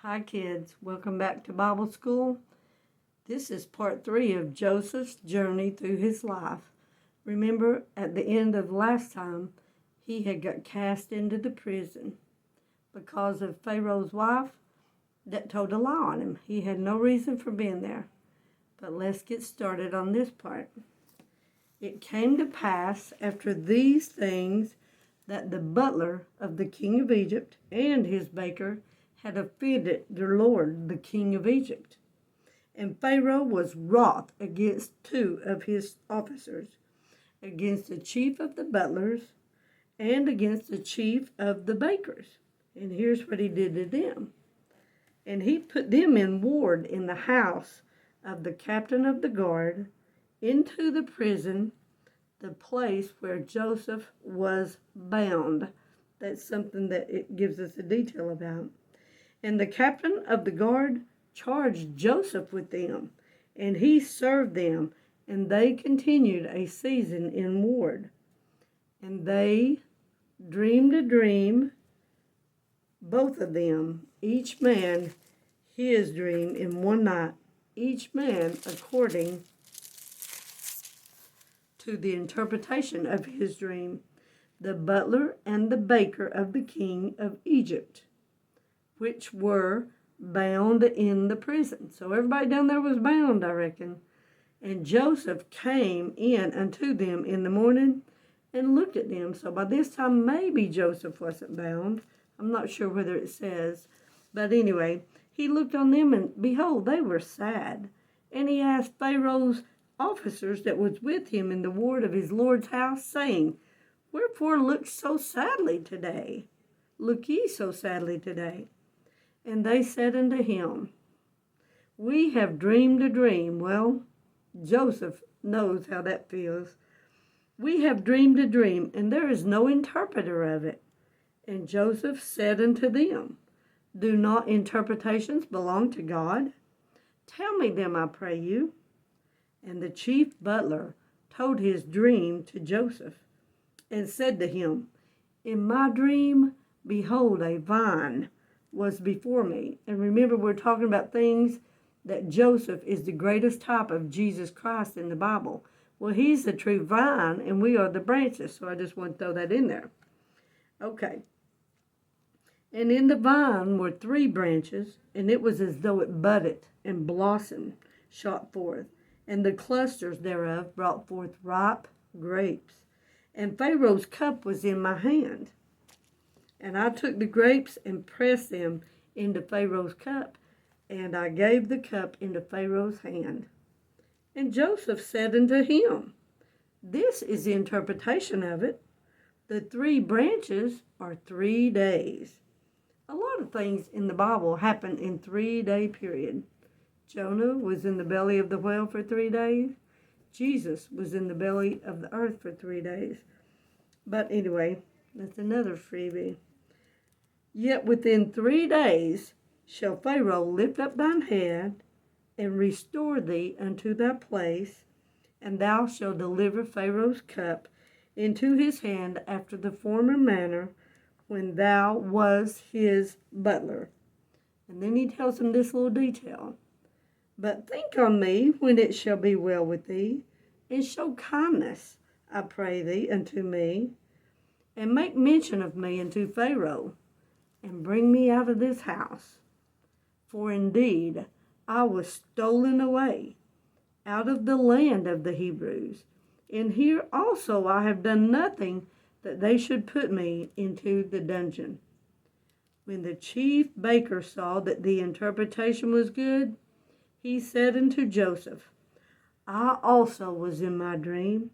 Hi, kids. Welcome back to Bible School. This is part 3 of Joseph's journey through his life. Remember, at the end of last time, he had got cast into the prison because of Pharaoh's wife that told a lie on him. He had no reason for being there. But let's get started on this part. It came to pass after these things that the butler of the king of Egypt and his baker had offended their lord, the king of Egypt. And Pharaoh was wroth against 2 of his officers, against the chief of the butlers and against the chief of the bakers. And here's what he did to them. And he put them in ward in the house of the captain of the guard, into the prison, the place where Joseph was bound. That's something that it gives us a detail about. And the captain of the guard charged Joseph with them, and he served them, and they continued a season in ward. And they dreamed a dream, both of them, each man his dream in one night, each man according to the interpretation of his dream, the butler and the baker of the king of Egypt, which were bound in the prison. So everybody down there was bound, I reckon. And Joseph came in unto them in the morning and looked at them. So by this time, maybe Joseph wasn't bound. I'm not sure whether it says. But anyway, he looked on them, and behold, they were sad. And he asked Pharaoh's officers that was with him in the ward of his lord's house, saying, Wherefore look so sadly today? Look ye so sadly today? And they said unto him, We have dreamed a dream. Well, Joseph knows how that feels. We have dreamed a dream, and there is no interpreter of it. And Joseph said unto them, Do not interpretations belong to God? Tell me them, I pray you. And the chief butler told his dream to Joseph, and said to him, In my dream, behold, a vine was before me. And remember, we're talking about things that Joseph is the greatest type of Jesus Christ in the Bible. Well, he's the true vine, and we are the branches. So I just want to throw that in there. Okay. And in the vine were 3 branches, and it was as though it budded and blossomed, shot forth. And the clusters thereof brought forth ripe grapes. And Pharaoh's cup was in my hand. And I took the grapes and pressed them into Pharaoh's cup, and I gave the cup into Pharaoh's hand. And Joseph said unto him, This is the interpretation of it. The 3 branches are 3 days. A lot of things in the Bible happen in 3-day period. Jonah was in the belly of the whale for 3 days. Jesus was in the belly of the earth for 3 days. But anyway, that's another freebie. Yet within 3 days shall Pharaoh lift up thine head and restore thee unto thy place, and thou shalt deliver Pharaoh's cup into his hand after the former manner when thou was his butler. And then he tells him this little detail. But think on me when it shall be well with thee, and show kindness, I pray thee, unto me, and make mention of me unto Pharaoh, and bring me out of this house. For indeed I was stolen away out of the land of the Hebrews, and here also I have done nothing that they should put me into the dungeon. When the chief baker saw that the interpretation was good, he said unto Joseph, I also was in my dream,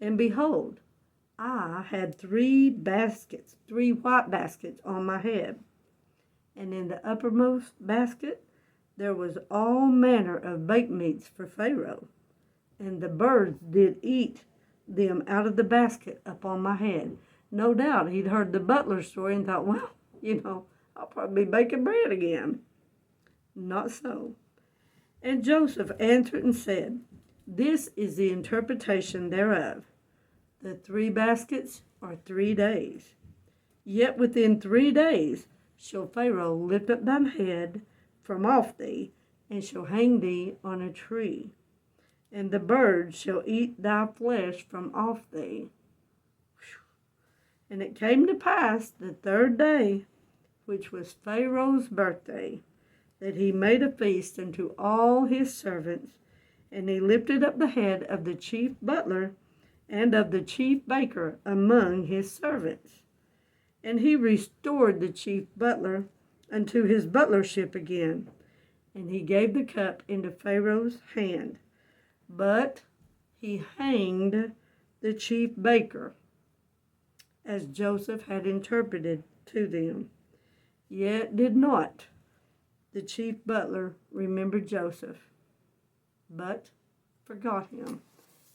and behold, I had 3 baskets, 3 white baskets on my head. And in the uppermost basket there was all manner of baked meats for Pharaoh. And the birds did eat them out of the basket upon my head. No doubt he'd heard the butler's story and thought, well, I'll probably be baking bread again. Not so. And Joseph answered and said, This is the interpretation thereof. The 3 baskets are 3 days. Yet within 3 days shall Pharaoh lift up thine head from off thee, and shall hang thee on a tree. And the birds shall eat thy flesh from off thee. And it came to pass the third day, which was Pharaoh's birthday, that he made a feast unto all his servants, and he lifted up the head of the chief butler and of the chief baker among his servants. And he restored the chief butler unto his butlership again, and he gave the cup into Pharaoh's hand. But he hanged the chief baker, as Joseph had interpreted to them. Yet did not the chief butler remember Joseph, but forgot him.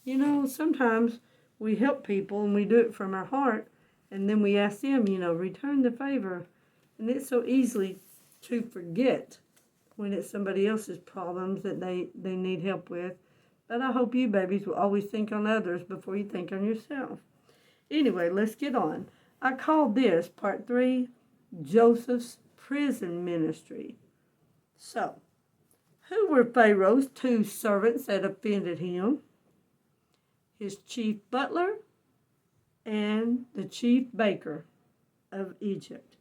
You know, sometimes we help people and we do it from our heart, and then we ask them, return the favor. And it's so easy to forget when it's somebody else's problems that they need help with. But I hope you babies will always think on others before you think on yourself. Anyway, let's get on. I called this part 3, Joseph's prison ministry. So, who were Pharaoh's 2 servants that offended him? His chief butler and the chief baker of Egypt.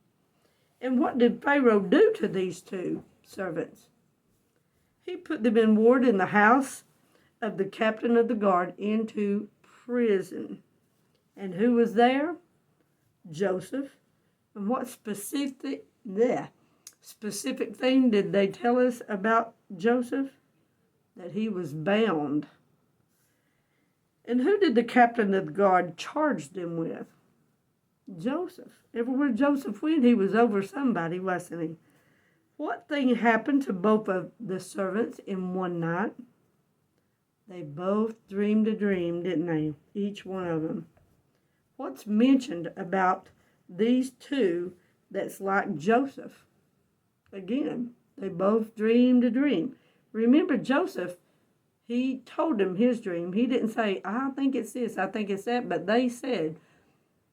And what did Pharaoh do to these 2 servants? He put them in ward in the house of the captain of the guard into prison. And who was there? Joseph. And what specific thing did they tell us about Joseph? That he was bound. And who did the captain of the guard charge them with? Joseph. Everywhere Joseph went, he was over somebody, wasn't he? What thing happened to both of the servants in one night? They both dreamed a dream, didn't they? Each one of them. What's mentioned about these 2 that's like Joseph? Again, they both dreamed a dream. Remember, Joseph, he told them his dream. He didn't say, I think it's this, I think it's that, but they said,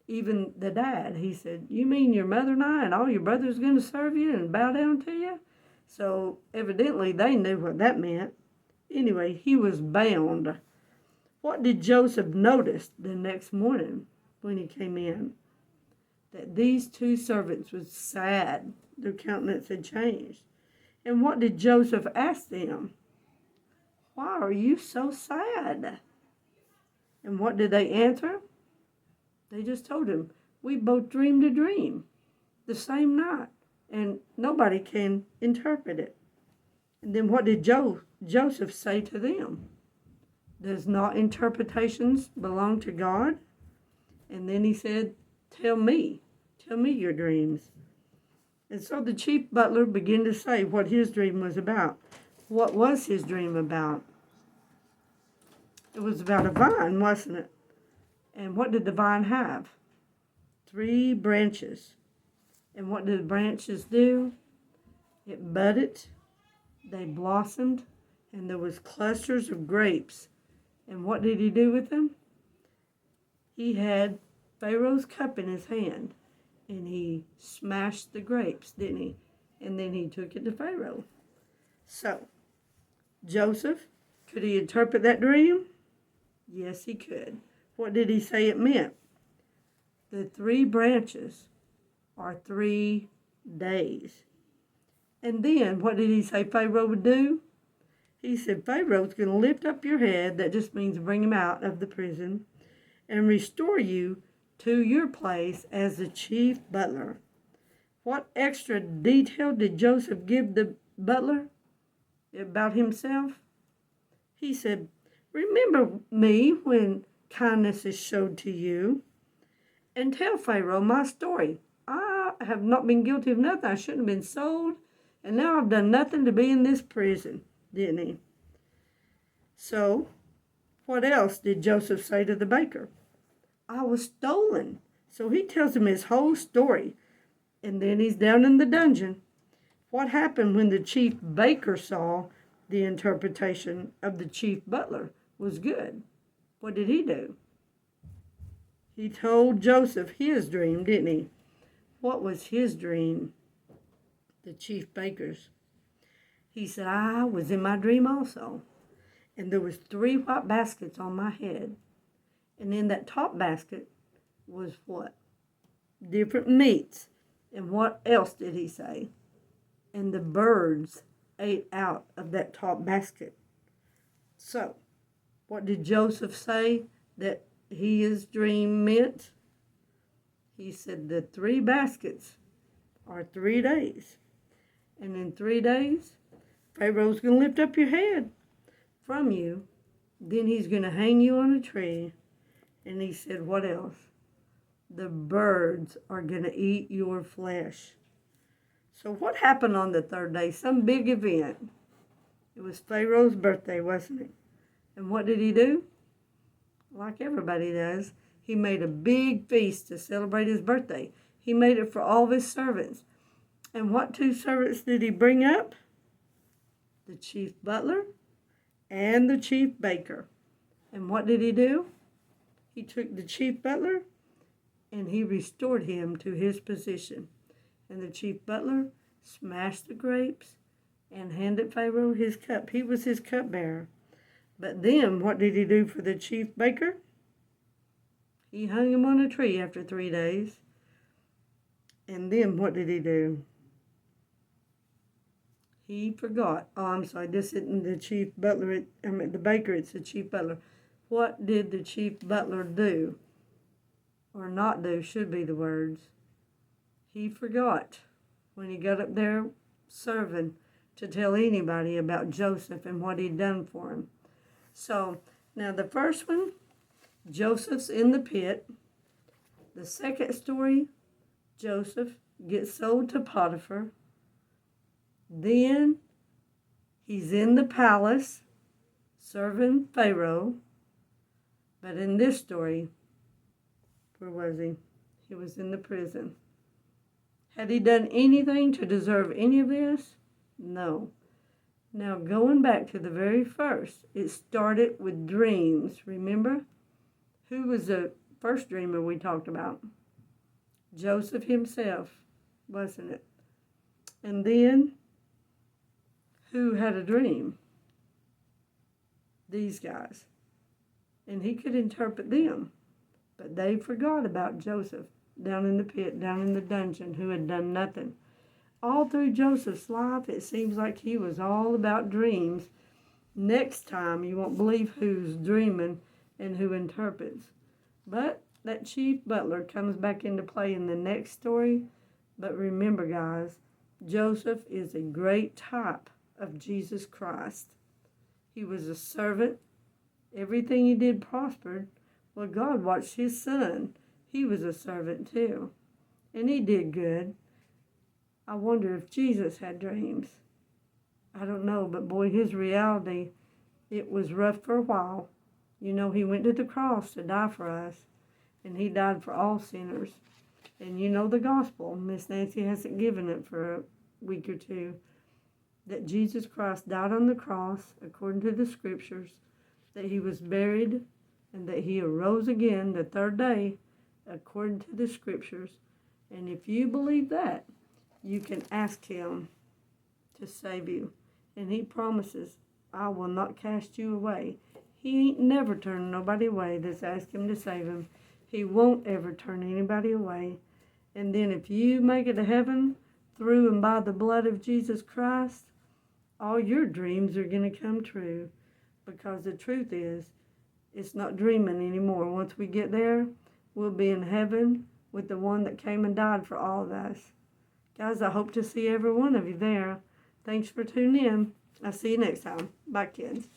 even the dad, he said, you mean your mother and I and all your brothers going to serve you and bow down to you? So evidently they knew what that meant. Anyway, he was bound. What did Joseph notice the next morning when he came in? That these 2 servants was sad. Their countenance had changed. And what did Joseph ask them? Why are you so sad? And what did they answer? They just told him, we both dreamed a dream the same night, and nobody can interpret it. And then what did Joseph say to them? Does not interpretations belong to God? And then he said, tell me your dreams. And so the chief butler began to say what his dream was about. What was his dream about? It was about a vine, wasn't it? And what did the vine have? 3 branches. And what did the branches do? It budded, they blossomed, and there was clusters of grapes. And what did he do with them? He had Pharaoh's cup in his hand, and he smashed the grapes, didn't he? And then he took it to Pharaoh. So, Joseph, could he interpret that dream? Yes, he could. What did he say it meant? The 3 branches are 3 days. And then, what did he say Pharaoh would do? He said, Pharaoh's going to lift up your head, that just means bring him out of the prison, and restore you to your place as the chief butler. What extra detail did Joseph give the butler about himself? He said, remember me when kindness is showed to you, and tell Pharaoh my story. I have not been guilty of nothing. I shouldn't have been sold, and now I've done nothing to be in this prison, didn't he? So, what else did Joseph say to the baker? I was stolen. So he tells him his whole story, and then he's down in the dungeon. What happened when the chief baker saw the interpretation of the chief butler was good? What did he do? He told Joseph his dream, didn't he? What was his dream? The chief baker's. He said, I was in my dream also. And there was 3 white baskets on my head. And in that top basket was what? Different meats. And what else did he say? And the birds ate out of that top basket. So, what did Joseph say that his dream meant? He said the 3 baskets are 3 days. And in 3 days, Pharaoh's going to lift up your head from you. Then he's going to hang you on a tree. And he said, what else? The birds are going to eat your flesh. So what happened on the 3rd day? Some big event. It was Pharaoh's birthday, wasn't it? And what did he do? Like everybody does. He made a big feast to celebrate his birthday. He made it for all of his servants. And what 2 servants did he bring up? The chief butler and the chief baker. And what did he do? He took the chief butler and he restored him to his position. And the chief butler smashed the grapes and handed Pharaoh his cup. He was his cupbearer. But then what did he do for the chief baker? He hung him on a tree after 3 days. And then what did he do? He forgot. Oh, I'm sorry. This isn't the chief butler. The baker. It's the chief butler. What did the chief butler do? Or not do should be the words. He forgot when he got up there serving to tell anybody about Joseph and what he'd done for him. So, now the first one, Joseph's in the pit. The second story, Joseph gets sold to Potiphar. Then he's in the palace serving Pharaoh. But in this story, where was he? He was in the prison. Had he done anything to deserve any of this? No. Now, going back to the very first, it started with dreams. Remember? Who was the first dreamer we talked about? Joseph himself, wasn't it? And then, who had a dream? These guys. And he could interpret them. But they forgot about Joseph down in the pit, down in the dungeon, who had done nothing. All through Joseph's life, it seems like he was all about dreams. Next time, you won't believe who's dreaming and who interprets. But that chief butler comes back into play in the next story. But remember, guys, Joseph is a great type of Jesus Christ. He was a servant. Everything he did prospered. Well, God watched his son. He was a servant too. And he did good. I wonder if Jesus had dreams. I don't know, but boy, his reality, it was rough for a while. You know, he went to the cross to die for us. And he died for all sinners. And you know the gospel. Miss Nancy hasn't given it for a week or two. That Jesus Christ died on the cross, according to the scriptures. That he was buried, and that he arose again the 3rd day, according to the scriptures. And if you believe that, you can ask him to save you. And he promises, I will not cast you away. He ain't never turned nobody away that's asked him to save him. He won't ever turn anybody away. And then if you make it to heaven through and by the blood of Jesus Christ, all your dreams are going to come true. Because the truth is, it's not dreaming anymore. Once we get there, we'll be in heaven with the one that came and died for all of us. Guys, I hope to see every one of you there. Thanks for tuning in. I'll see you next time. Bye, kids.